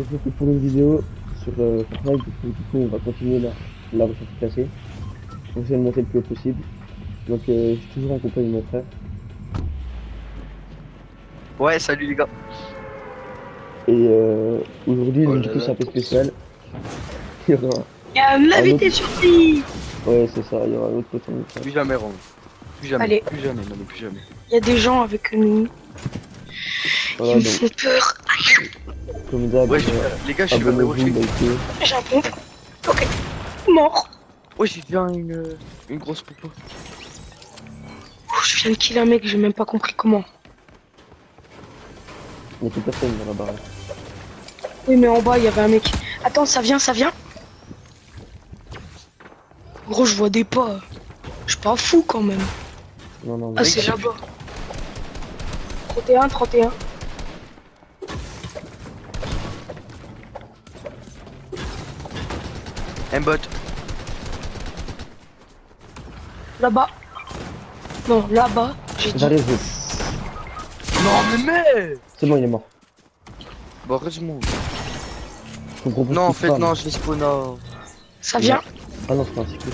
retrouve pour une vidéo sur Fortnite. Du coup, on va continuer la recherche classée. On essaie de monter le plus haut possible. Donc, je suis toujours en compagnie de mon frère. Ouais, salut les gars. Et aujourd'hui, Oh du là coup, là, c'est un peu trop spécial. Il y aura Il y a un un invité autre. surprise. Ouais, c'est ça. Il y aura un autre pote en frère. Plus jamais, Ron. Plus jamais, Allez. plus jamais, non mais plus jamais. Il y a des gens avec nous. Ils Voilà, me donc, font peur. comme d'hab, Ouais, les gars, je suis vraiment abonnez-vous, likez. J'ai un pompe. Ok. Mort. Ouais, j'ai déjà une grosse popo. Je viens de kill un mec, j'ai même pas compris comment. Il n'y a plus personne dans la barre. Oui, mais en bas, il y avait un mec. Attends, ça vient, ça vient. Gros, je vois des pas. Je suis pas fou quand même. Non, non, Ah, non. c'est là-bas. 31, 31. Un bot. Là-bas. Non, là-bas. J'ai dit. J'arrive vite. Non mais C'est bon, il est mort. Bon, heureusement. Je vous propose Non, en qu'il fait, spam. non, je l'ai spawn à... Ça vient. Ah non, c'est pas un cycle.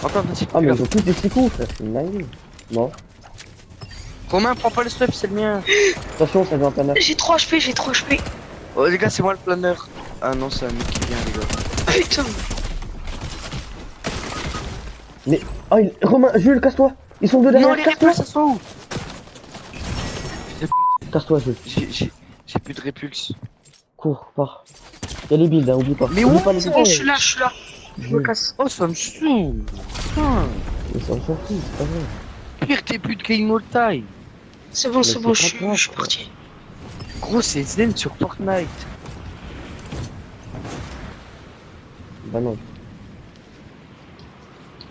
Encore un petit Ah, mais peu. ils ont tous des cycles, frère. C'est une dinguerie. Non. Romain, prends pas le sweep, c'est le mien. Attention, ça vient en planeur. J'ai 3 HP, j'ai 3 HP. Oh les gars, c'est moi le planeur. Ah non, c'est un mec qui vient, les gars. Putain. Mais. Ah, Romain, Jules, casse-toi. Ils sont deux Non, derrière. les Casse-toi. répulses, ça soit où? Casse-toi, Jules. J'ai plus de répulses. Cours, pars. Y'a les builds, hein, oublie pas. Mais Oublie où pas les C'est builds. bon, je suis là, je suis là. Je me Jules. casse. Oh, ça me saoule. Putain. Mais ça, on s'en fout, c'est pas vrai. Pire début de game all time. C'est bon, Mais c'est bon, c'est je pas grave, suis quoi. parti. Gros, c'est Zen sur Fortnite. Bah non.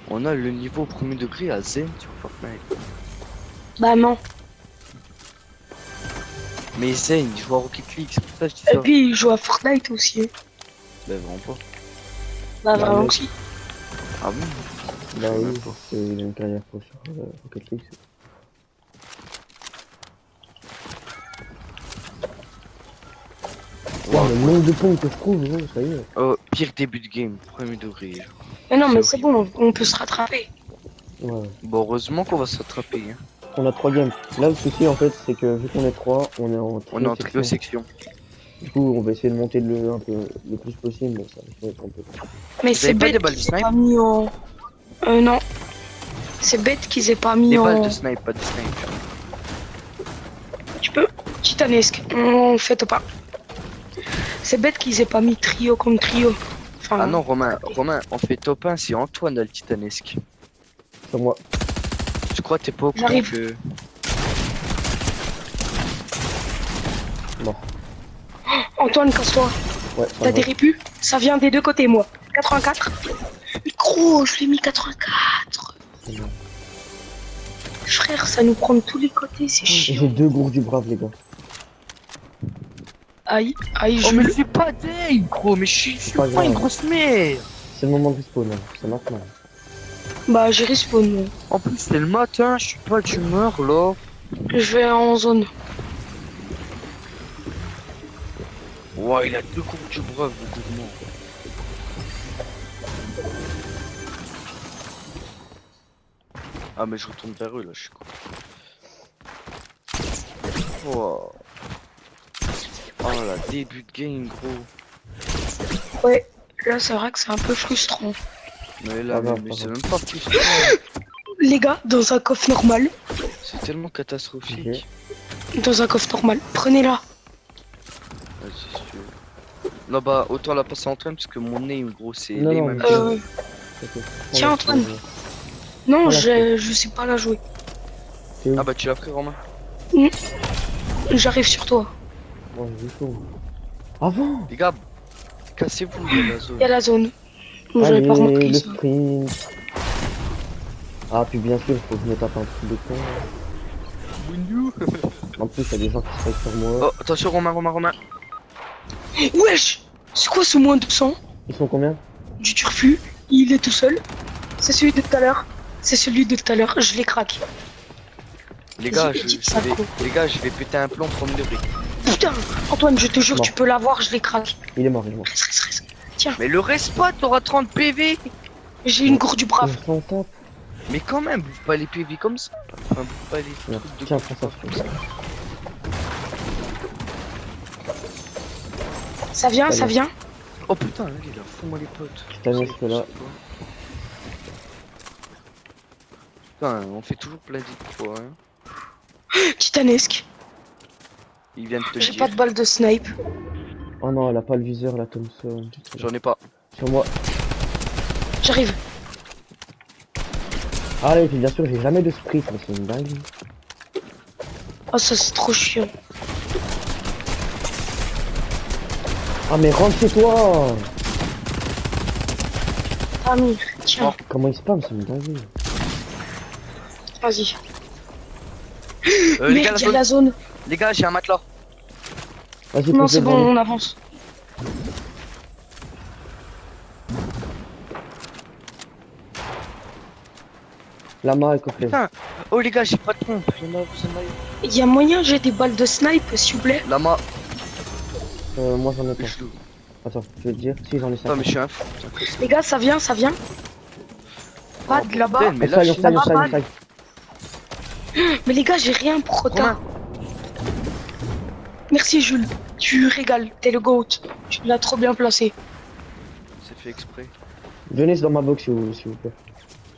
On a le niveau au premier degré à Zen sur Fortnite. Bah non. Mais Zen, il joue à Rocket League, c'est pour ça que je dis Et ça. puis, il joue à Fortnite aussi. Hein. Bah vraiment pas. Bah, Bah, vraiment mec. aussi. Ah bon? Bah Je sais oui, même pas. il a une carrière pro sur Rocket League. Ouais, le nombre de points que je trouve, gros, ça y est. Oh, pire début de game, premier degré. Genre. Mais non, mais C'est c'est bon, on peut se rattraper. Ouais. Bon, heureusement qu'on va s'attraper. Hein. On a 3 games. Là, le souci, en fait, c'est que vu qu'on est 3, on est en On est en trio section. section. Du coup, on va essayer de monter un peu le plus possible, mais ça va être un peu. Mais Vous c'est avez pas des bête balles de qu'ils aient snipe pas mis en... non. C'est bête qu'ils aient pas mis Des en... balles de snipe, pas de snipe. Tu peux titanesque. On fait pas. C'est bête qu'ils aient pas mis trio comme trio. Enfin, Ah non, Romain, on fait top 1, c'est Antoine le titanesque. Sur moi. Je crois que t'es pas au courant J'arrive. que... Non. Antoine, casse-toi. Ouais, ça T'as va. des répus? Ça vient des deux côtés, moi. 84. Mais gros, je l'ai mis 84. C'est bon. Frère, ça nous prend de tous les côtés, c'est J'ai chiant. 2 gourds du brave, les gars. Aïe, aïe, Oh je mais le... c'est pas dingue gros, mais je suis pas pas une grave. grosse merde. C'est le moment de respawn, hein. C'est maintenant. Bah, j'ai respawn, moi. En plus c'est le matin, je suis pas d'humeur là. Je vais en zone. Ouais, il a 2 coups du brave, le gourmand. Ah mais je retourne vers eux là, je suis con. Oh. Oh là, début de game gros. Ouais, là, c'est vrai que c'est un peu frustrant. Mais là, Pas grave, mais pas c'est grave. même pas plus. Les gars, dans un coffre normal, C'est tellement catastrophique. Ok. dans un coffre normal, prenez-la. Ouais, c'est sûr. Non bah autant la passer à Antoine parce que mon name gros c'est Non, les non, mêmes mais- choses. Ok. Tiens, Ouais, Antoine. c'est bon. Non, Voilà. je sais pas la jouer. C'est où? Ah bah tu l'as pris Romain. J'arrive sur toi. Ouais, j'ai chaud. Avant! Les gars, cassez-vous de la zone. Il y a la zone. J'avais pas Allez, remarqué le ça. sprint. Ah, puis bien sûr, faut que je me tape un truc de con. En plus, il y a des gens qui sont sur moi. Oh attention Romain. Wesh! C'est quoi ce moins 200 Ils sont combien? du turfu? Il est tout seul. C'est celui de tout à l'heure. C'est celui de tout à l'heure. Je les craque. Les gars, J'ai dit ça, gros. les gars, je vais péter un plomb premier degré. Putain, Antoine, je te jure, Bon. tu peux l'avoir, je l'écrase. Il est mort, il est mort. Reste. Tiens, Mais le reste pas, t'auras 30 PV. j'ai une gourde du brave. On s'en tape. Mais quand même, bouffe pas les PV comme ça. Enfin, bouffe pas les Tiens, trucs de tiens, prends ça. comme ça. Ça vient, ça Allez. vient. Oh putain, là, il a fous-moi les potes. Titanesque, là. Putain, on fait toujours plein d'idées, hein. Titanesque. Ils viennent te le J'ai dire. pas de balle de snipe. Oh non, elle a pas le viseur, la Thompson. J'en ai pas. Sur moi. J'arrive. Ah, et puis bien sûr, j'ai jamais de sprint, mais c'est une dingue. Oh, ça c'est trop chiant. Ah, mais rentre chez toi. Amir, tiens, Comment il spam, c'est une dingue. vas-y. Les gars, Merde, il y a la zone. les gars, j'ai un matelas. Vas-y, Non, pose c'est devant bon, nous. on avance. La main est coffrée. Putain. Oh les gars, j'ai pas de pompe. Il y en a, vous en avez. Il y a moyen, j'ai des balles de snipe, s'il vous plaît. Lama. Moi j'en ai pas. Je... Attends, je vais te dire. Si, j'en ai 5. Non mais je suis un fou. Les gars, ça vient, ça vient. Pas de là-bas. bordel, mais On là, side, on je side, on là-bas, side, on side. Mais les gars, j'ai rien pour Romain. retard. Merci Jules, tu régales, t'es le GOAT. Tu l'as trop bien placé. C'est fait exprès. Venez dans ma box s'il vous plaît.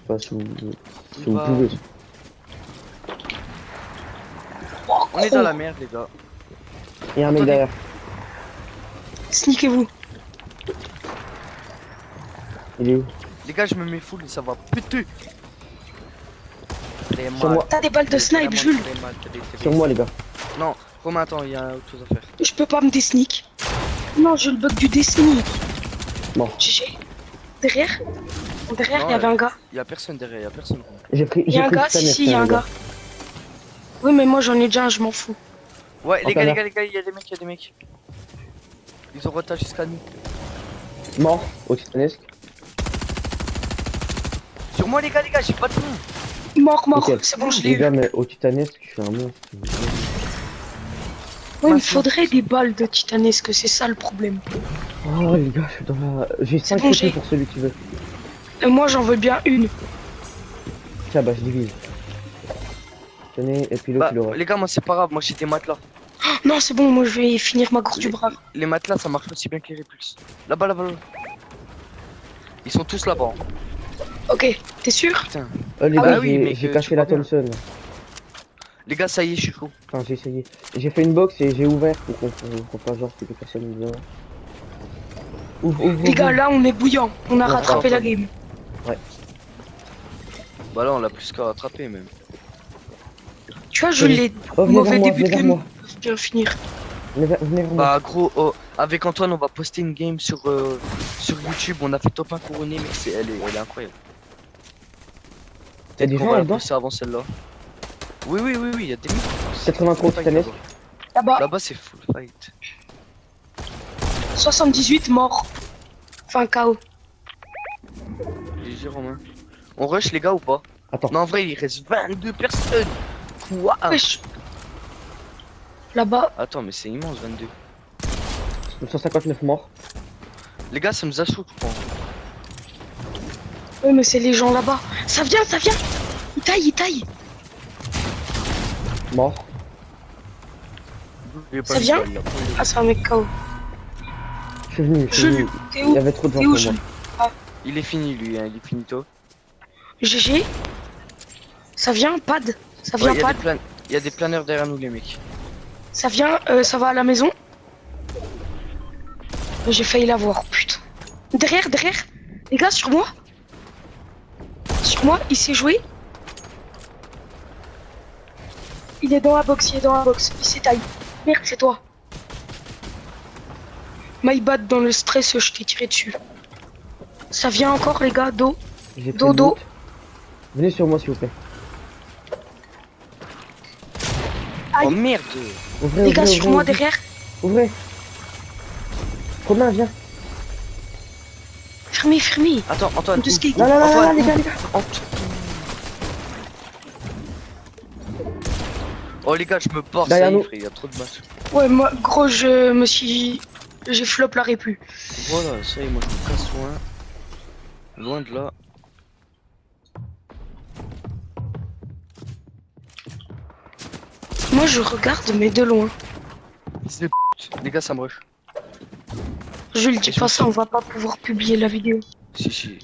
Enfin, si vous Bah, pouvez. Oh, on est gros. dans la merde les gars. Il y a un mec Attendez. derrière. Sneakez-vous. Il est où? Les gars, je me mets full et ça va péter. Les Sur moi. T'as des balles de snipe, Jules. Sur moi, les gars. Non, Romain, attends, il y a autre chose à faire. Je peux pas me désneak. Non, je le bug du désneak. Bon. GG. Derrière Derrière, Non, il y avait un gars. Il y a personne derrière, il y a personne. J'ai pris. Il y a un pris gars, Titanesque, si, il y a un les gars. Oui, mais moi j'en ai déjà un, je m'en fous. Ouais, les Enfin, gars, là. les gars, il y a des mecs, il y a des mecs. Ils ont retard jusqu'à nous. Mort au Titanesque. Sur moi, les gars, j'ai pas de pont. Mort, Ok. c'est bon, je l'ai Les eu. gars, mais au Titanesque, je suis un monstre. Ouais, il me faudrait des balles de titanesque, c'est ça le problème. Oh, les gars, je suis dans la. J'ai 5 bon, j'ai- pour celui qui veut. Et moi j'en veux bien une. Tiens, bah, je divise. Tenez, et puis l'autre, Bah, il aura. les gars, moi, c'est pas grave, moi, j'ai des matelas. Non, c'est bon, moi je vais finir ma course du brave. Les matelas, ça marche aussi bien que les répulses. Là-bas, là-bas, là. Ils sont tous là-bas. Ok, t'es sûr? Putain. Les Ah gars, oui, j'ai mais j'ai que caché tu la vois bien. Thompson. Les gars, ça y est, je suis chaud. Enfin, j'ai essayé. J'ai fait une box et j'ai ouvert pour qu'on fasse genre que personne ne vient. Ouvre. Les gars, là on est bouillant, on a Ouais, rattrapé attends. la game. Bah là, on l'a plus qu'à rattraper, même. Tu vois, je les Oh, venez mauvais vers moi, débuts de venez vers game moi. peuvent bien finir. Venez vers moi. Bah, gros, oh, avec Antoine, on va poster une game sur YouTube. On a fait top 1 couronné, mec, elle est incroyable. Y'a des Qu'on gens va la là-dedans? poster avant celle-là. Oui, il y a des mecs. 80 Full fight Titanesque. là-bas. Là-bas, Là-bas, c'est full fight. 78 morts. Enfin, KO. GG, Romain. On rush, les gars, ou pas? Attends. Non, en vrai, il reste 22 personnes. Quoi? Wesh. Là-bas, Attends, mais c'est immense, 22. 959 morts. Les gars, ça nous a chaud, je crois. oui, mais c'est les gens là-bas. Ça vient, ça vient. Il taille. Mort. Ça vient? Ah, c'est un mec KO. Je suis venu. Jules, t'es Il où? y avait trop de gens T'es où, pour Jules? moi. Il est fini, lui, hein, il est finito. GG. Ça vient, pad. Ça Ouais, vient, il y a pad. des il y a des planeurs derrière nous, les mecs. Ça vient, ça va à la maison. J'ai failli l'avoir, putain. Derrière. Les gars, sur moi. Sur moi, il s'est joué. Il est dans la box, il s'étaille. Merde, c'est toi. My bad, dans le stress, je t'ai tiré dessus. Ça vient encore, les gars, dos. J'ai pris Dodo. le loot. Venez sur moi, s'il vous plaît. Aïe. Oh merde! Ouvrez, Les gars, ouvrez, sur ouvrez, moi, ouvrez. derrière. Ouvrez. Romain, viens. Fermez. Attends, Antoine. De skate. Là, Antoine, les gars. Oh les gars, je me porte, Derrière ça y est, nous. frère, y a trop de matchs. Ouais, moi, gros, je me suis. J'ai flop la répu. Voilà, ça y est, moi je me casse loin. Loin de là. Moi, je regarde, mais de loin. C'est les gars, ça me rush. Je le dis pas ça, on va pas pouvoir publier la vidéo. Si, si.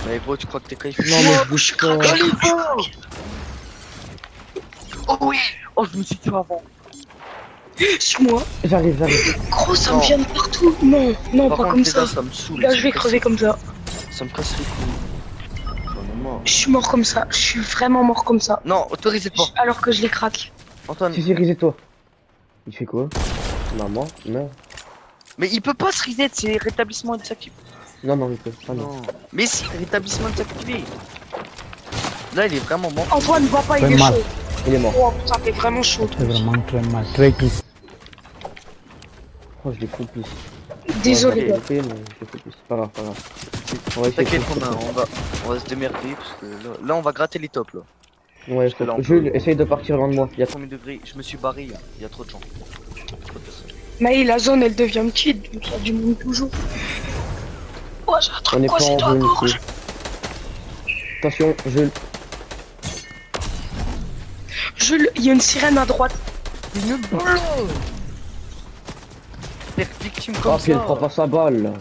Mais gros, tu crois que t'es qualifié? Non, mais Oh, je suis bouge pas. craqué. Oh oui. Oh, je me suis tué avant. Sur moi. J'arrive. Gros, ça Non. me vient de partout. Non, non, Par pas contre, comme les ça. gars, ça me saoule. Là, ça je me vais casse crever les- comme ça. Ça me casse les couilles. J'en ai marre. Je suis mort comme ça. Je suis vraiment mort comme ça. Non, autorisez pas. Alors que je les craque. Antoine. Si, reset-toi. Il fait quoi? Maman, merde. Mais il peut pas se reset, c'est rétablissement désactivé. Non, il peut. Ah non. Non. Mais si, rétablissement désactivé. Là, il est vraiment mort. Antoine, va pas, il Fais est mal. chaud. Il est mort. Oh putain, t'es vraiment chaud. C'est vraiment très mal, très triste. Oh, je l'ai complice. Désolé, Ouais, gars. je l'ai fait, mais je l'ai complice. Pas grave. On va essayer de T'inquiète, faire ça. on va se démerder parce que là, on va gratter les tops là. Ouais, Parce que là, on Jules, essaye de partir loin de moi. Il y a Premier degré, je me suis barré, il y a trop de gens. Trop de personnes. Mais la zone, elle devient petite, donc il y a du monde toujours. Oh, j'ai un On truc n'est pas coincé en dans la zone gorge. ici. Attention, Jules. Jules, il y a une sirène à droite. Une balle. T'es victime Oh, comme puis elle ça. prend pas sa balle.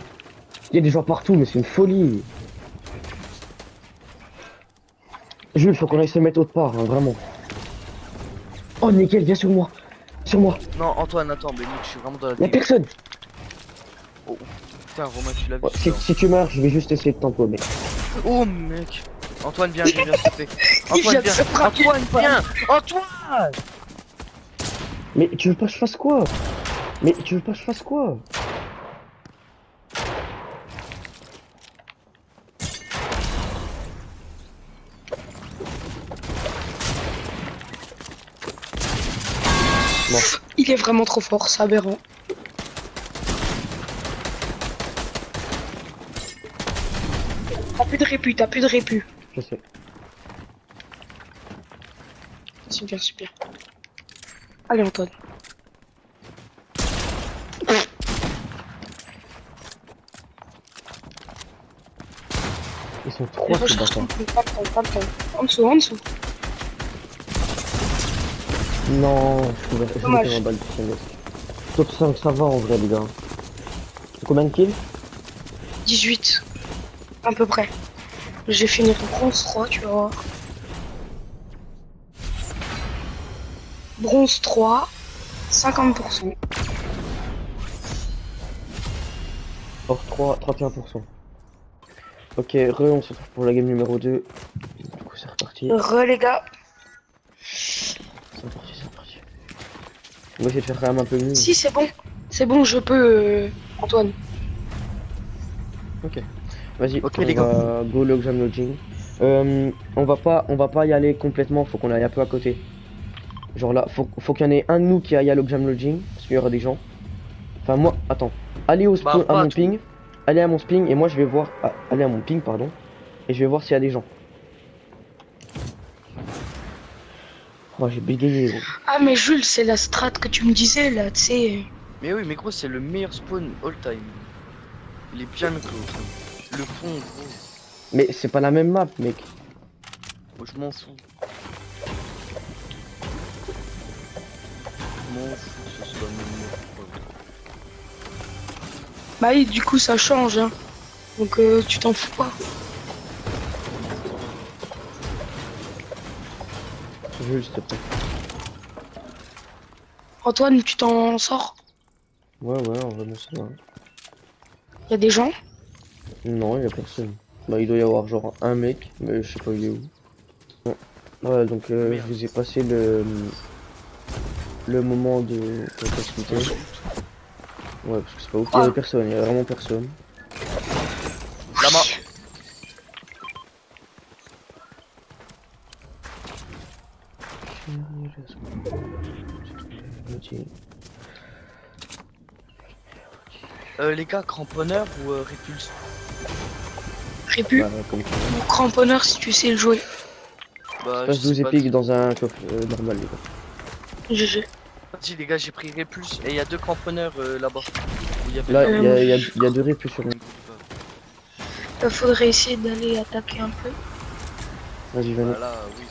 Il y a des gens partout, mais c'est une folie. Jules, faut qu'on aille se mettre autre part, hein, vraiment. Oh, nickel, viens sur moi. Sur moi. Non, Antoine, attends, mais mec, je suis vraiment dans la Y'a dégueu. personne. Putain, Romain, tu l'as vu. Oh, ça. si tu meurs, je vais juste essayer de t'empaumer. Oh mec. Antoine, viens, s'il te plaît. Il vient Antoine, de viens. se frapper. Antoine, viens. Antoine. Mais tu veux pas que je fasse quoi? Mais tu veux pas que je fasse quoi? Bon. Il est vraiment trop fort, c'est aberrant. T'as plus de répu, t'as plus de répu. Je sais. Super, super. Allez, Antoine. Ils sont trois, ces Recherche ton bâtards. coup, pas le temps, pas le temps. En dessous, en dessous. Non, je vais Dommage. faire un balle de Saint-Gast. Top 5, ça va en vrai, les gars. C'est combien de kills? 18. À peu près. Je vais finir bronze 3, tu vas voir. Bronze 3, 50%. Or 3, 31%. Ok, on se retrouve pour la game numéro 2. Du coup, c'est reparti. Les gars. C'est reparti. On va essayer de faire quand même un peu mieux. Si, c'est bon. C'est bon, je peux, Antoine. Ok. Vas-y, Ok, on les va go log jam lodging. On va pas y aller complètement, faut qu'on aille un peu à côté. Genre là, faut qu'il y en ait un de nous qui aille à log jam lodging, parce qu'il y aura des gens. Enfin moi, attends. Allez au spawn, pas à mon tout. ping. Allez à mon ping et moi je vais voir. Allez à mon ping, pardon. Et je vais voir s'il y a des gens. Oh, j'ai bégayé. Gros. Ah, mais Jules, c'est la strat que tu me disais là, tu sais. Mais oui, mais gros, c'est le meilleur spawn all time. Il est bien mieux que l'autre. Le fond, gros. Mais c'est pas la même map, mec. Moi, je m'en fous. Je m'en fous que ce soit même moi. Bah oui, du coup, ça change, hein. Donc, tu t'en fous pas. Jules, s'il te plaît. Antoine, tu t'en sors? Ouais, on va mettre ça. Y a des gens? Non, il y a personne. Bah, il doit y avoir genre un mec, mais je sais pas il est où. Bon. Ouais, donc je vous ai passé le moment de capacité. Ouais, parce que c'est pas ouf. Il y avait personne, il y avait vraiment personne. Là-bas. Les gars, cramponneur ou répulse? Répu Bah, comme ça. ou cramponneur si tu sais le jouer. Bah, Passe je sais 12 pas. épiques dans un coffre normal, les gars. GG. Vas-y les gars, j'ai pris Ré+, et il y a 2 cramponneurs là-bas. Où il y avait Là, le- il y a deux répus sur nous. Faudrait essayer d'aller attaquer un peu. Vas-y, venez. Voilà, oui.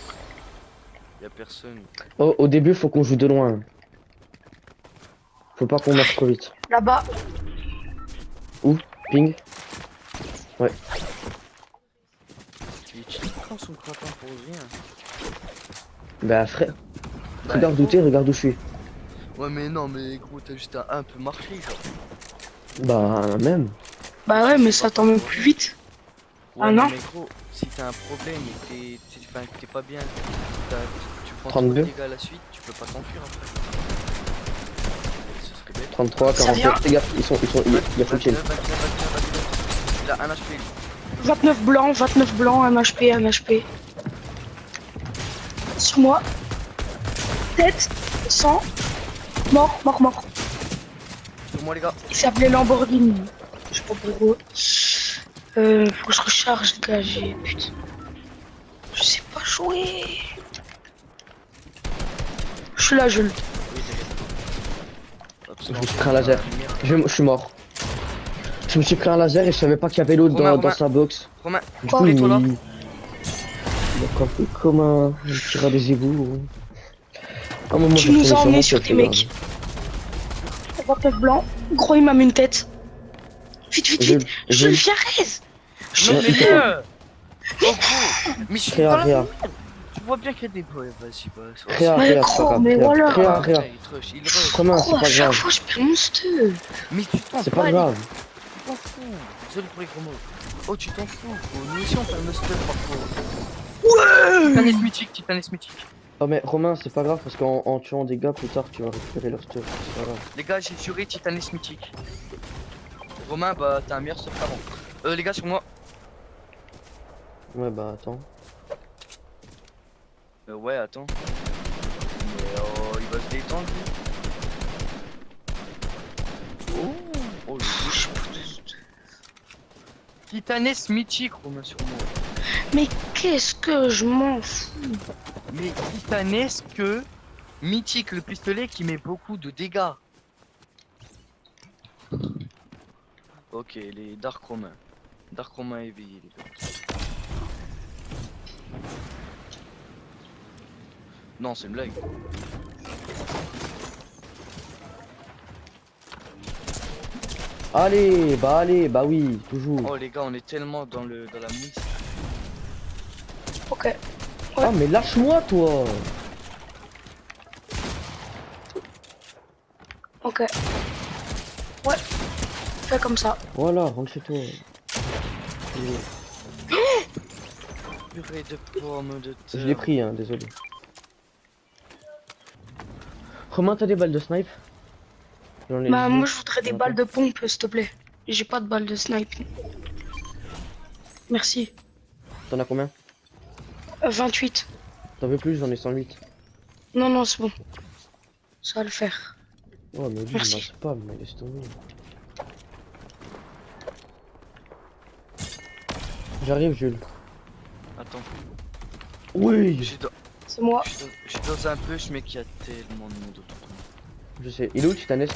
Y a personne. Oh, au début, faut qu'on joue de loin. Faut pas qu'on marche trop vite. Là-bas. Ping. Et tu prends son crapin pour rien. Bah, frère, Bah, regarde où gros. t'es, regarde où je suis. Ouais mais non mais gros t'as juste un peu marché genre. Bah, même. Bah ouais, mais ça t'emmène plus vite. Ouais Ah non non. mais gros, si t'as un problème et que t'es pas bien, tu prends 32. trop de dégâts à la suite, tu peux pas t'enfuir après. Ce serait bête. 33, Ça 47. vient. Les gars, il y a full kill. 29. Il a un HP. 29 blancs, un HP, un HP. Sur moi. Tête, sang. Mort. Sur moi les gars. Il s'appelait Lamborghini. Je sais pas pourquoi. Faut que je recharge, les gars. Putain. Je sais pas jouer. Je suis là, Jules. Oui, t'inquiète. Je me suis pris un laser. Je suis mort. Je me suis pris un laser et je savais pas qu'il y avait l'autre Romain, dans sa box. Romain, Du Quoi, coup, mets-toi là. il a campé comme un tireur des égouts. À un moment, Tu j'ai nous retourné as emmenés moi, sur puis tes regarde. mecs. 29 blanc. Gros, il m'a mis une tête. Vite. Jules, Jules, Jules, viens, Non mais il le Oh gros. Mais je suis Réa, pas là. Réa. Tu vois bien qu'il y a des ouais, vas-y bah. Réa, Mais Réa, gros, c'est pas grave. mais Réa, voilà. Réa, Réa. Il rush. Romain, c'est Gros, à pas chaque grave. fois, je perds mon steu. Mais tu t'en C'est bats pas les grave. Tu t'en fous. Désolé pour les gros mots. Oh, tu t'en fous. Nous aussi, on fait un stuff parfois. Ouais. Titanès mythique. Oh mais Romain, c'est pas grave parce qu'en tuant des gars plus tard, tu vas récupérer leur stuff. C'est pas grave. Les gars, j'ai juré Titanès mythique. Romain, bah, t'as un meilleur stuff avant. Les gars, sur moi. Ouais, bah attends. Ouais, attends. Mais il va se détendre, lui. Oh, Titanès mythique, Romain, sur moi. Mais qu'est-ce que je m'en fous. Mais titanesque mythique, le pistolet qui met beaucoup de dégâts. Ok, les Dark Romains. Dark Romain éveillé, les gars. Non, c'est une blague. Allez, bah oui, toujours. Oh les gars, on est tellement dans la mise. Ok. Ah mais lâche-moi toi. Ok. Ouais. Fais comme ça. Voilà, rentre chez toi. Purée de pommes de terre. Je l'ai pris, hein, désolé. Romain, t'as des balles de snipe? J'en ai Bah, vu. moi, je voudrais des balles de pompe, s'il te plaît. J'ai pas de balles de snipe. Merci. T'en as combien? 28. T'en veux plus? J'en ai 108. Non, c'est bon. Ça va le faire. Oh mais lui, Merci. il m'a spam, mais laisse tomber. J'arrive, Jules. Attends, Oui, je suis dans, C'est moi. je suis dans un bush mais qu'il y a tellement de monde autour de moi. je sais. Il est où, Titanesque?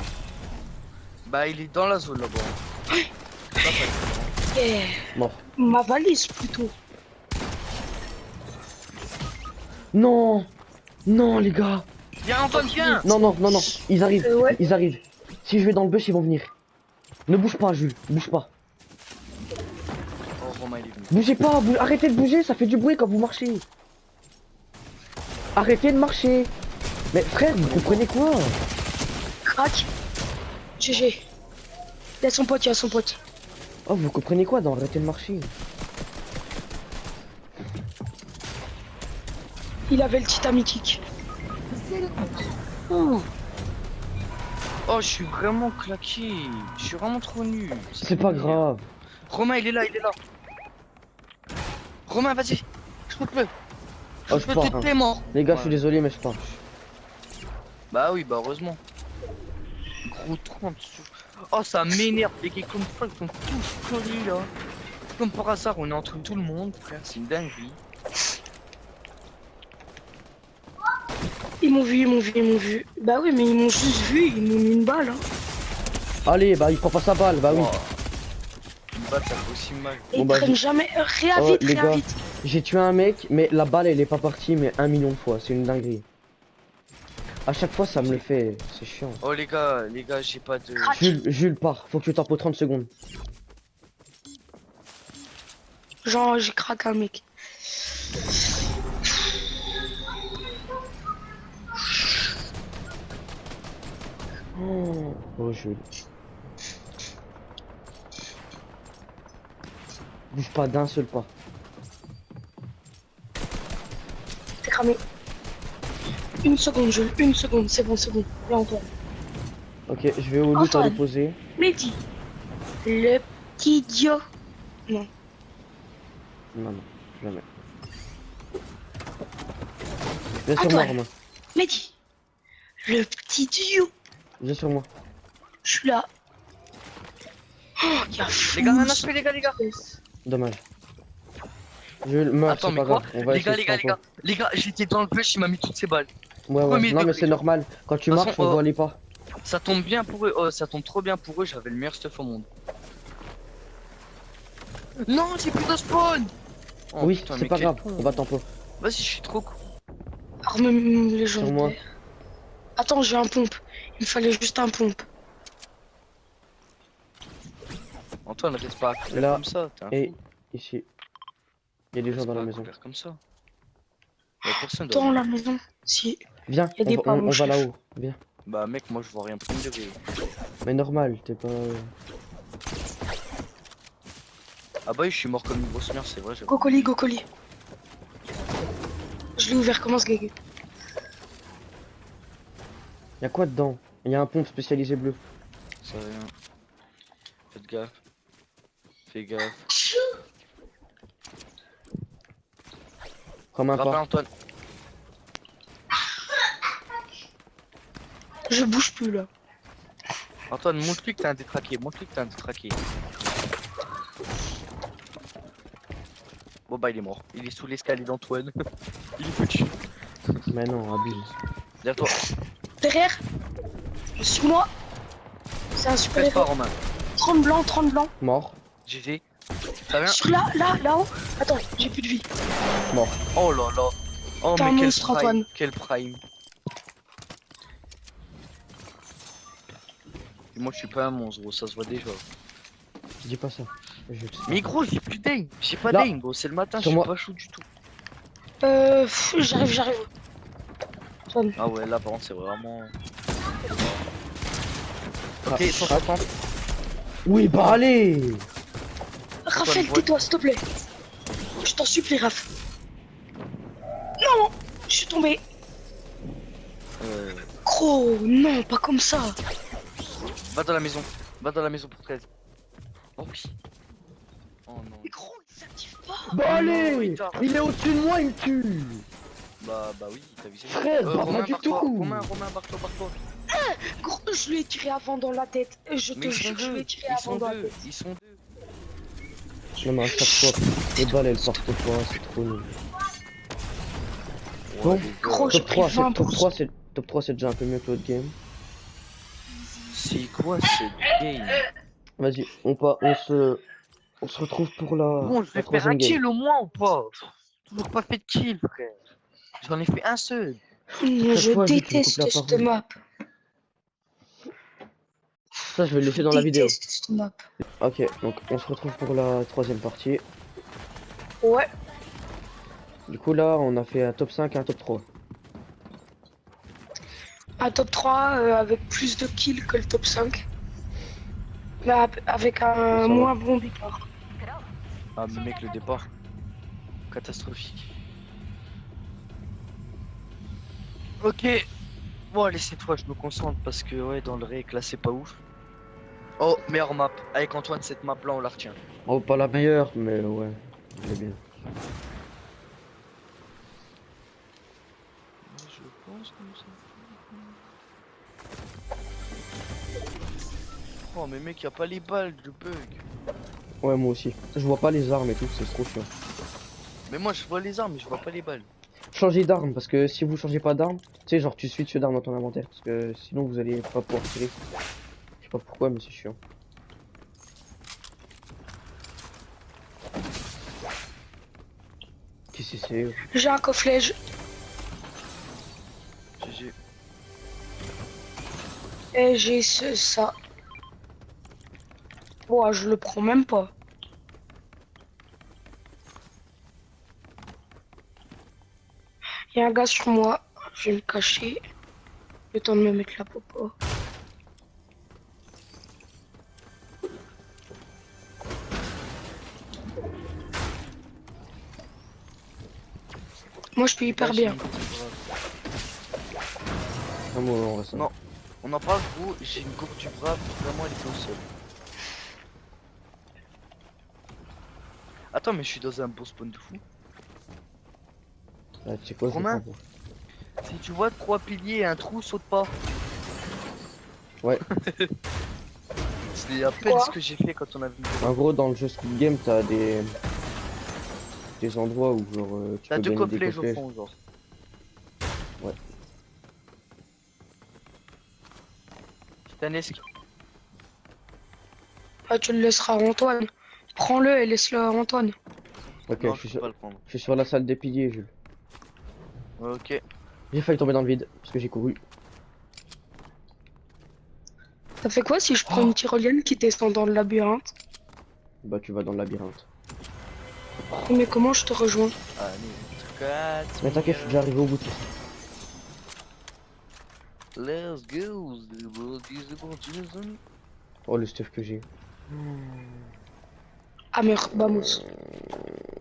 Bah il est dans la zone là-bas. Pas facile, Yeah. Mort. Ma valise, plutôt. Non. Non, les gars. Viens Antoine, viens. Non. Ils arrivent. Ouais. Ils arrivent. Si je vais dans le bus, ils vont venir. Ne bouge pas, Jules. Bouge pas. Oh Romain il est venu. Bougez pas. Arrêtez de bouger. Ça fait du bruit quand vous marchez. Arrêtez de marcher. Mais frère, vous comprenez quoi? Crac. GG. Il y a son pote. Oh, vous comprenez quoi dans arrêter de marcher? Il avait le titan mythique. Oh je suis vraiment claqué. Je suis vraiment trop nul. C'est pas grave. Romain il est là. Romain vas-y. Shoot-le. Oh, je pars, hein. T'es mort. Les gars, je suis Ouais. désolé, mais je pars. Bah oui, bah heureusement. Gros 30. Oh, ça m'énerve. Les gars comme ça, ils sont tous collés là. Comme par hasard, on est entre tout le monde, frère. C'est une dinguerie. Ils m'ont vu, ils m'ont vu, ils m'ont vu. Bah oui, mais ils m'ont juste vu, ils m'ont mis une balle. Hein. Allez, bah il prend pas sa balle, bah oui. Oh. Une balle, ça fait aussi mal. Et Bon, ils bah, prennent jamais. Réa Oh, vite, les réa gars. vite. J'ai tué un mec, mais la balle elle est pas partie, mais 1 million de fois, c'est une dinguerie. À chaque fois ça me le fait, c'est chiant. Oh les gars, j'ai pas de... Crac. Jules, pars, faut que tu t'en 30 secondes. Genre, j'ai craqué un mec. Oh Jules. Bouge pas d'un seul pas. T'es cramé. Une seconde, Jules, une seconde, c'est bon, c'est bon. Là, Antoine. Ok, je vais au loot à Antoine. déposer. Mehdi. Le petit idiot. Non. Non, jamais. Viens sur moi, Antoine. Romain. Mehdi. Le petit idiot. Viens sur moi. Je suis là. Oh, y'a fou. Les gars, un aspect, les gars. Dommage. Jules, meurs, Attends, c'est mais pas quoi? grave. On va Les gars, essayer les de gars, s'en les gars, j'étais dans le bush, il m'a mis toutes ses balles. Ouais, Premier non, mais degré. c'est normal. Quand tu De toute marches, façon, on voit les pas. Ça tombe bien pour eux, oh, ça tombe trop bien pour eux, j'avais le meilleur stuff au monde. Non, j'ai plus de spawn! Oh, Oui, putain, c'est mais pas quel grave, con. on va tempo. Vas-y, je suis trop con. Arme légendaire. Sur moi. Attends, j'ai un pompe. Il me fallait juste un pompe. Antoine, reste pas à courir Là, comme ça, t'es un Et fou. ici. Il y a des gens Reste dans pas la à maison. courir comme ça. Y'a personne Dans dans la maison. Si. Viens, Il y a des pas, on mon va chef. là-haut. Viens. Bah mec, moi je vois rien premier degré. Mais normal, t'es pas. Ah bah oui, je suis mort comme une grosse merde, c'est vrai. j'avoue. Gokoli, Gokoli. Je l'ai ouvert, commence Gégé. Y'a quoi dedans? Il y a un pompe spécialisé bleu. Ça va rien. Faites gaffe. Fais gaffe. Comme un Rappelle pas. Antoine. Je bouge plus là. Antoine, montre-lui que t'as un détraqué. Montre-lui que t'as un détraqué. Bon bah il est mort. Il est sous l'escalier d'Antoine. Il est foutu. Mais non, abuse. Derrière toi. Derrière. Sur moi. C'est un super Fais pas héros. Romain. 30 blancs, 30 blancs. Mort. GG. Ça vient. Sur là-haut. Attends, j'ai plus de vie. Mort. Oh là là. Oh T'es un mais quel monstre, prime. Antoine. Quel prime. Et moi je suis pas un monstre gros, ça se voit déjà. Dis pas ça. Mais gros j'ai plus d'aim. J'ai pas Là. d'aim gros, c'est le matin, je Sur suis moi. pas chaud du tout. J'arrive. Antoine. Ah ouais là par contre c'est vraiment... Ah, Ok, 150. Oui, bah allez. Raphaël, Antoine, tais-toi, s'il te plaît. Je t'en supplie, Raph. Non, je suis tombé. Gros, non, pas comme ça. Va dans la maison. Va dans la maison pour 13. Oh oui. Oh non. Mais gros, il s'active pas. Bah non, allez. retard. Il est au-dessus de moi, il me tue. Bah oui, t'as vu ça. Frère, bah, Romain, pas du barre-toi. tout. Romain, barre-toi. Gros, je lui ai tiré avant dans la tête. Je Mais te jure, je lui ai tiré avant dans la tête. Ils sont deux. Non, mais à chaque fois, les balles elles partent au point, c'est trop nul. Bon, Ouais, les gars. Gros, j'ai Top pris 3, c'est 20%. top 3 c'est déjà un peu mieux que l'autre game. C'est quoi ce game? Vas-y, on se retrouve pour la, Bon, je la vais faire un troisième game. kill au moins ou pas? Toujours pas fait de kill, frère. J'en ai fait un seul. Je fois, vu que tu me déteste coupes la cette parole. map. Ça, je vais le laisser dans la vidéo. Je déteste cette map. Ok, donc on se retrouve pour la troisième partie. Ouais. Du coup, là, on a fait un top 5 et un top 3. Un top 3 avec plus de kills que le top 5. Mais avec un va. moins bon départ. Ah, mais mec, le départ. Catastrophique. Ok. Bon, allez, cette fois, je me concentre parce que, ouais, dans le rec, là, c'est pas ouf. Oh, meilleure map. Avec Antoine, cette map-là, on la retient. Oh, pas la meilleure, mais ouais, c'est bien. Je pense comme ça. Oh, mais mec, y a pas les balles, je bug. Ouais, moi aussi. Je vois pas les armes et tout, c'est trop chiant. Mais moi, je vois les armes, mais je vois pas les balles. Je changer d'arme parce que si vous changez pas d'arme, tu sais, genre tu switches d'arme dans ton inventaire parce que sinon vous allez pas pouvoir tirer. Je sais pas pourquoi, mais c'est chiant. Qu'est-ce que c'est? J'ai un cofflet. GG. Et j'ai ça. Ouah, je le prends même pas. Il y a un gars sur moi. Je vais me cacher. Le temps de me mettre la popo. Moi je suis hyper Là, bien. j'ai une gourde du brave. Ah, moi, on reste. Non. On en parle gros, j'ai une gourde du brave, vraiment elle était au sol. Attends mais je suis dans un beau spawn de fou. Ah, tu sais quoi, je Romain. le prends pour- Si tu vois 3 piliers et un trou, saute pas. Ouais. C'est à peine Quoi ce que j'ai fait quand on a vu. En gros, dans le jeu Squid Game, t'as des endroits où genre tu T'as peux deux gagner des cofflets au cofflets. fond genre. Ouais. Titanesque. Ah, tu le laisseras à Antoine. Prends-le et laisse-le à Antoine. Ok, Non, je suis peux sur... pas le prendre. je suis sur la salle des piliers, Jules. Ok. J'ai failli tomber dans le vide parce que j'ai couru. Ça fait quoi si je prends une tyrolienne qui descend dans le labyrinthe? Bah, tu vas dans le labyrinthe. Mais comment je te rejoins? Allez, 4. Mais t'inquiète, je suis déjà arrivé au bout de tout. Let's go. The world is about Jason. Oh, le stuff que j'ai. Ah merde, vamos.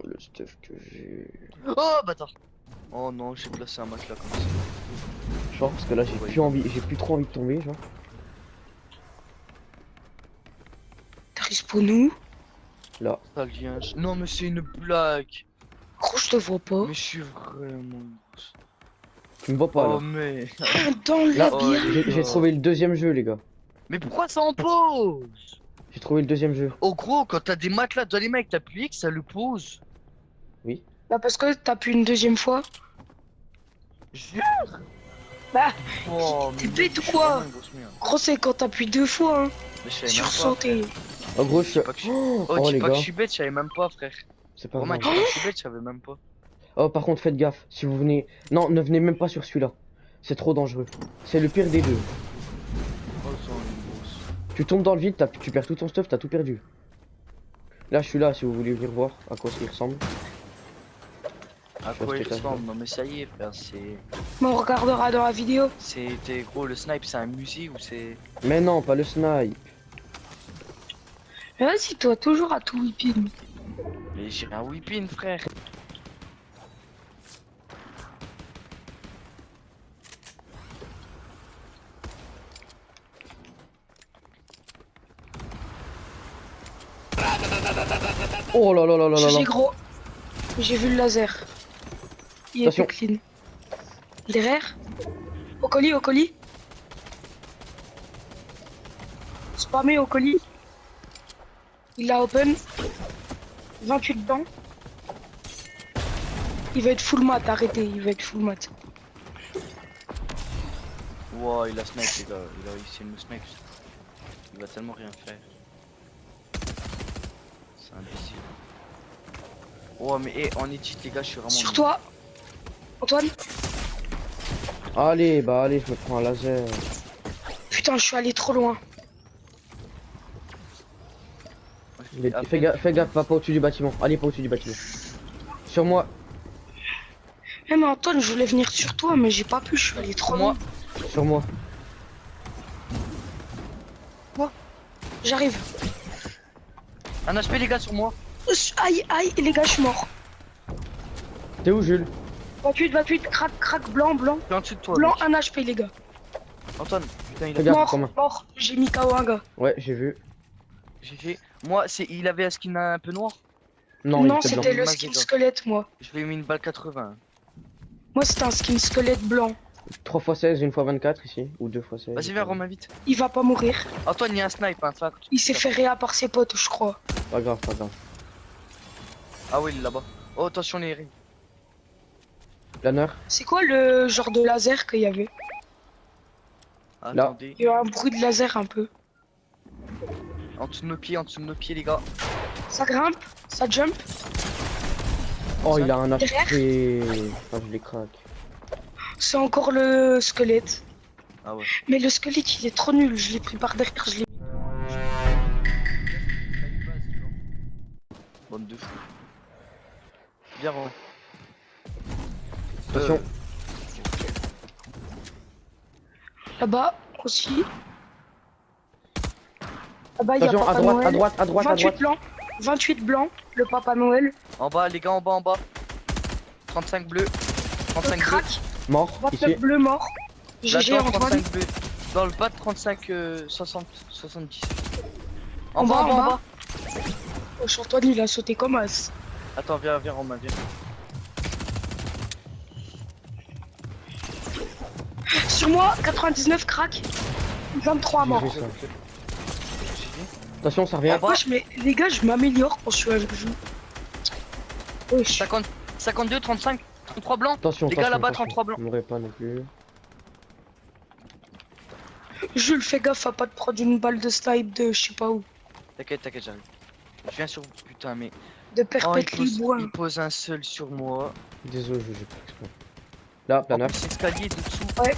Le stuff que j'ai. Oh bâtard. Oh non, j'ai placé un matelas comme ça. Genre, parce que là, j'ai plus trop envie de tomber, genre. T'as respawn où? Là. Ça vient. Non mais c'est une blague. Gros, je te vois pas. Mais je suis vraiment grosse. Tu me vois pas, Oh là. mais. Dans le Là, labyrinthe. j'ai trouvé le deuxième jeu, les gars. Mais pourquoi ça en pose? J'ai trouvé le deuxième jeu. Oh gros, quand t'as des matelas dans les mains et que t'appuies X, ça le pose. Oui. Bah parce que t'as pu une deuxième fois. Jure. Bah, Oh, t'es mais bête je ou suis quoi? vraiment une grosse merde. gros, c'est quand t'appuies deux fois, hein. Mais je savais même Sursauter. En gros, je suis. pas que je- Oh, pas. Oh, dis les pas que gars. je suis bête, je savais même pas, frère. C'est pas Romain, grave. dis pas que je suis bête, je savais même pas. Oh, par contre, faites gaffe. Si vous venez. Non, ne venez même pas sur celui-là. C'est trop dangereux. C'est le pire des deux. Oh, ça, une grosse. Tu tombes dans le vide, tu perds tout ton stuff, t'as tout perdu. Là, je suis là si vous voulez venir voir à quoi il ressemble. À Je quoi reste il étage, ressemble? Non, mais ça y est, frère, c'est. Mais on regardera dans la vidéo. C'était gros, le snipe, c'est un musée ou c'est. Mais non, pas le snipe. Mais vas-y, toi, toujours à tout whipping. Mais j'ai un whipping, frère. Oh là là là là là J'ai là. gros. J'ai vu le laser. Il Attention. était clean. Derrière. Au colis, au colis. Spammé au colis. Il a open. 28 dents. Il va être full mat, arrêtez, il va être full mat. Wow, il a snipe, les gars. Il a réussi à me snipe. Il va tellement rien faire. C'est imbécile. Oh, mais on est cheat, les gars, je suis vraiment. Sur nul. toi. Antoine. Allez, bah allez, je me prends un laser. Putain, je suis allé trop loin. Mais À fais peine- fais gaffe, va pas au-dessus du bâtiment. Allez, pas au-dessus du bâtiment. Sur moi, Eh mais Antoine, je voulais venir sur toi, mais j'ai pas pu, je suis allé trop Moi. loin. sur moi. J'arrive. Un HP, les gars, sur moi. Aïe, aïe, les gars, je suis mort. T'es où, Jules? 28, crac, crac, blanc, blanc. Je suis en dessous de toi. Blanc, mec. 1 HP, les gars. Antoine, putain, il a. Regarde, Mort, Romain. mort. J'ai mis KO un gars. Ouais, j'ai vu. J'ai fait. Moi, il avait un skin un peu noir. Non, Non, il était blanc. c'était le blanc. skin squelette, moi. Je lui ai mis une balle 80. Moi, c'était un skin squelette blanc. 3 x 16, 1 x 24 ici. Ou 2 x 16. Vas-y, viens, Romain, vite. Il va pas mourir. Antoine, il y a un snipe, hein, ça. Il s'est fait réa par ses potes, je crois. Pas grave, pas grave. Ah oui, il est là-bas. Oh, attention, les rings. Planeur. C'est quoi le genre de laser qu'il y avait? Là. Attendez. Il y a un bruit de laser un peu. En dessous de nos pieds, les gars. Ça grimpe, ça jump. Oh, Ça, il a un derrière. HP. Enfin, je les craque. C'est encore le squelette. Ah ouais. Mais le squelette il est trop nul, je l'ai pris par derrière, je l'ai. Bande de fous. Bien, ouais. Attention. Là-bas aussi. Là-bas il y a Attention, Papa à droite, Noël. à droite, à droite, à 28 droite. blancs. 28 blancs, le Papa Noël. En bas, les gars, en bas, en bas. 35 bleus. Le 35 bleus. crack. Mort, 29 ici. bleus morts. GG Là-dedans, Antoine. 35 bleus. Dans le bas de 35, 60, 70. En bas, en bas. Oh, Antoine il a sauté comme as. Attends, viens, Romain, viens. Sur moi, 99 crack. 23 morts. J'ai vu ça. Attention, ça revient. En bas. Wesh, mais les gars, je m'améliore quand je suis avec vous. Wesh. 50, 52, 35, 33 blancs. Attention, Les gars, attention, là-bas, attention. 33 blancs. Je mourrai pas non plus. Jules, fais gaffe à pas te prendre une balle de snipe de je sais pas où. T'inquiète, j'arrive. Je viens sur vous, putain, mais. De Oh, Perpétue Bois. il pose un seul sur moi. Désolé, j'ai pas exprès. Là, En planeur. plus, escalier de dessous. Ouais.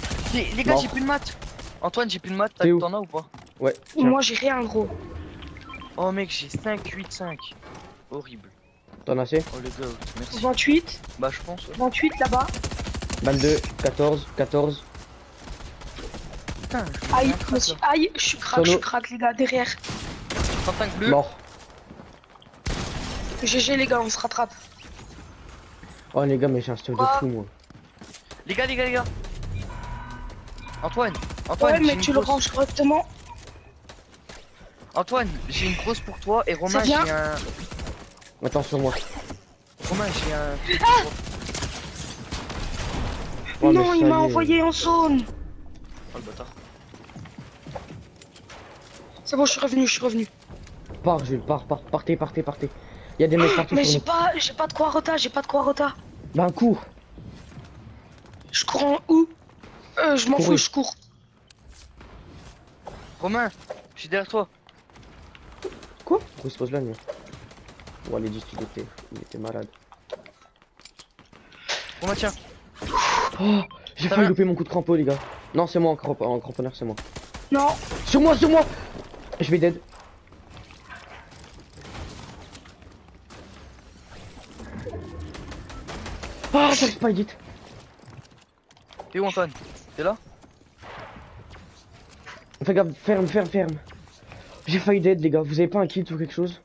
Les gars, Mort. j'ai plus de maths. Antoine, j'ai plus de maths. T'es où? T'en as ou pas? Ouais, tiens. Moi j'ai rien gros. Oh mec, j'ai 5, 8, 5. Horrible. T'en as assez? Oh le gars, merci. 28, Bah je pense. Ouais. 28 là-bas. 22, 14, 14. Putain, je Aïe, me mets un monsieur, crack, aïe, je suis crack, Solo. les gars, derrière. là. 35 bleus. Mort. GG les gars, on se rattrape. Oh les gars, mais j'ai un stuff de Ah. fou moi. Les gars. Antoine, Ouais, j'ai mais une tu le grosse- ranges correctement. Antoine, j'ai une grosse pour toi et Romain, j'ai vient un. Attends sur moi. Romain, j'ai un. Oh, mais Non, ça il y m'a est. envoyé en zone. Oh le bâtard. C'est bon, je suis revenu. Pars Jules, partez. Il y a des mecs partout Mais sur j'ai pas de quoi rota, Ben cours. Je cours en où? Je m'en Courez. fous, je cours. Romain, je suis derrière toi. Quoi? Pourquoi il se pose là lui? Oh les 10 il était malade. Romain, tiens. Oh, j'ai Ça failli va? louper mon coup de crampo les gars. Non c'est moi en cramponneur, c'est moi. Non, Sur moi. Je vais dead. Ah j'arrive pas edit. T'es où Antoine? T'es là? Fais gaffe, ferme. J'ai failli dead les gars, vous avez pas un kit ou quelque chose?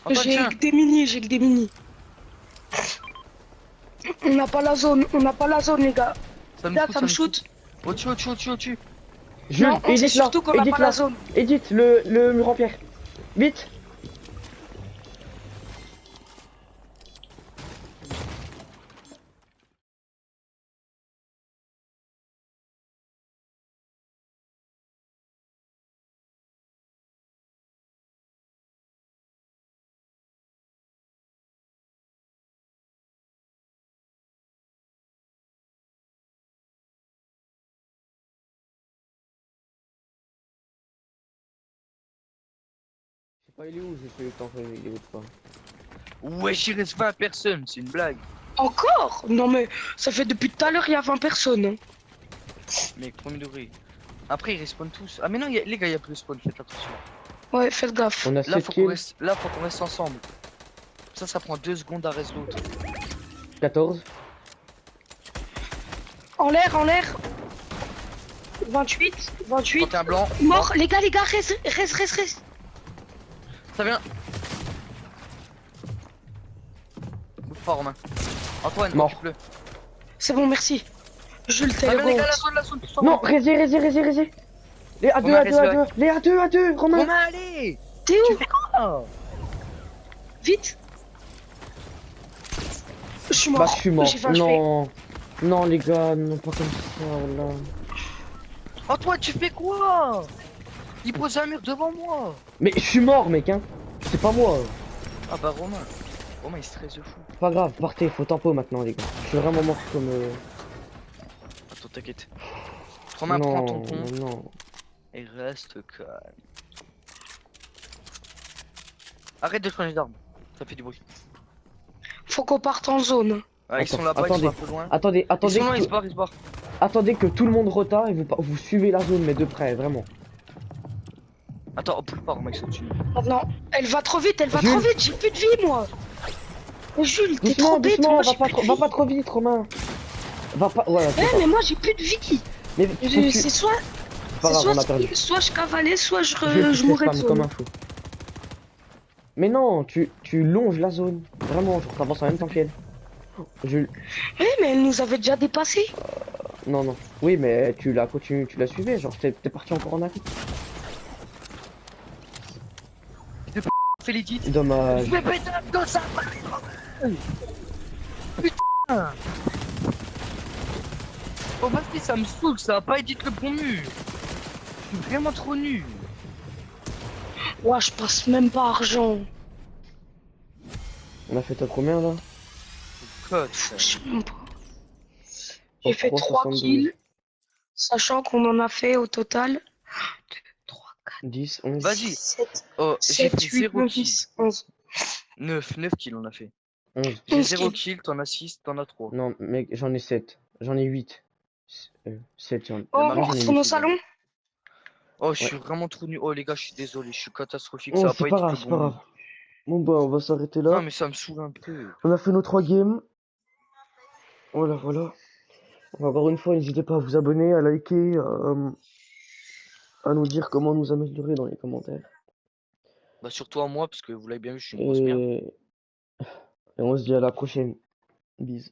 Antoine, j'ai tiens. que des minis, On n'a pas la zone, les gars. Là, ça me shoot. Au-dessus. Jules, Non, on sait edit là, surtout qu'on n'a edit pas là. la zone. Edit le mur en pierre. Vite. Je sais pas il est où, je suis le temps il est où quoi. Ouais, j'y reste 20 personnes, c'est une blague. Encore? Non mais ça fait depuis tout à l'heure il y a 20 personnes. Hein. Mec, premier degré. Après, ils respawnent tous. Ah, mais non, les gars, il y a plus de spawn, faites attention. Ouais, faites gaffe. On a Là, 7 faut kills, qu'on reste ensemble. Ça prend 2 secondes à reste l'autre. 14. En l'air. 28. Quand un blanc, Mort, les gars, reste. ça vient. Bouge pas, Romain. Antoine, Mort. occupe-le. C'est bon, merci. Je le Ça vient, les télé. gars, la zone, tous Non, ensemble. résé. Les à 2, Romain, à 2, reste Les à 2, Romain. Romain, allez. T'es Tu où? fais quoi? Vite. Je suis mort. Bah je suis mort. J'ai fait un HP. Non les gars, non pas comme ça, voilà. Antoine, tu fais quoi? Il pose un mur devant moi. Mais je suis mort mec hein. C'est pas moi. Ah bah, Romain. Oh, mais il stresse de fou. Pas grave, partez, faut tempo maintenant, les gars. Je suis vraiment mort comme. Attends, t'inquiète. Romain, prends ton pont non. et reste calme. Arrête de changer d'arme. Ça fait du bruit. Faut qu'on parte en zone. Ah, ils sont Attends, là-bas, ils attendez. sont un peu loin. Attendez, Ils attendez, sont loin, que ils se tout- barrent, ils se barrent. attendez que tout le monde retarde et vous suivez la zone, mais de près, vraiment. Attends, bouge pas, Romain, ils sont dessus. Maintenant, elle va trop vite, Jules. j'ai plus de vie moi. Mais Jules, t'es Doucement, trop bête, doucement, moi va j'ai pas, plus de vie. va pas trop vite, Romain. Va pas, voilà, c'est Eh, ça. mais moi j'ai plus de vie. Mais faut que tu- C'est soit, c'est pas grave, on a perdu. soit je cavalais, soit Je je mourrais de spam comme zone. un fou. Mais non, tu longes la zone. Vraiment, genre t'avances en même temps qu'elle. Je... Eh, mais elle nous avait déjà dépassé. Non, non. Oui, mais tu l'as continué, tu l'as suivi, genre t'es parti encore en arrière. Fais l'édit. Dommage. Je vais péter un gosse à Putain. Oh, vas-y, ça me saoule, ça va pas édite le bon mur. Je suis vraiment trop nul. Ouah, je passe même pas argent. On a fait top combien là? Cote. Je sais même pas. J'ai Oh, fait 3 3,72. kills, sachant qu'on en a fait au total 3, 4, 10, 11. Vas-y. 7, Oh, j'ai 7 fait 8, 0 9, kills. 10, 11. 9 kills on a fait. 11. J'ai 11 0 kills. kills, t'en as 6, t'en as 3. Non, mec, j'en ai 7. J'en ai 8. 7, j'en ai. Oh, Maman, on j'en ai retourne mis. au salon. Oh, je Ouais. suis vraiment trop nul. Oh, les gars, je suis désolé, je suis catastrophique. Oh, Ça va c'est pas pas être grave, le c'est bon pas mur. grave. Bon, bah, on va s'arrêter là. Non, mais ça me saoule un peu. On a fait nos 3 games. Voilà, voilà. Encore une fois, n'hésitez pas à vous abonner, à liker, à nous dire comment nous améliorer dans les commentaires. Bah, surtout à moi, parce que vous l'avez bien vu, je suis une grosse merde. Et on se dit à la prochaine. Bisous.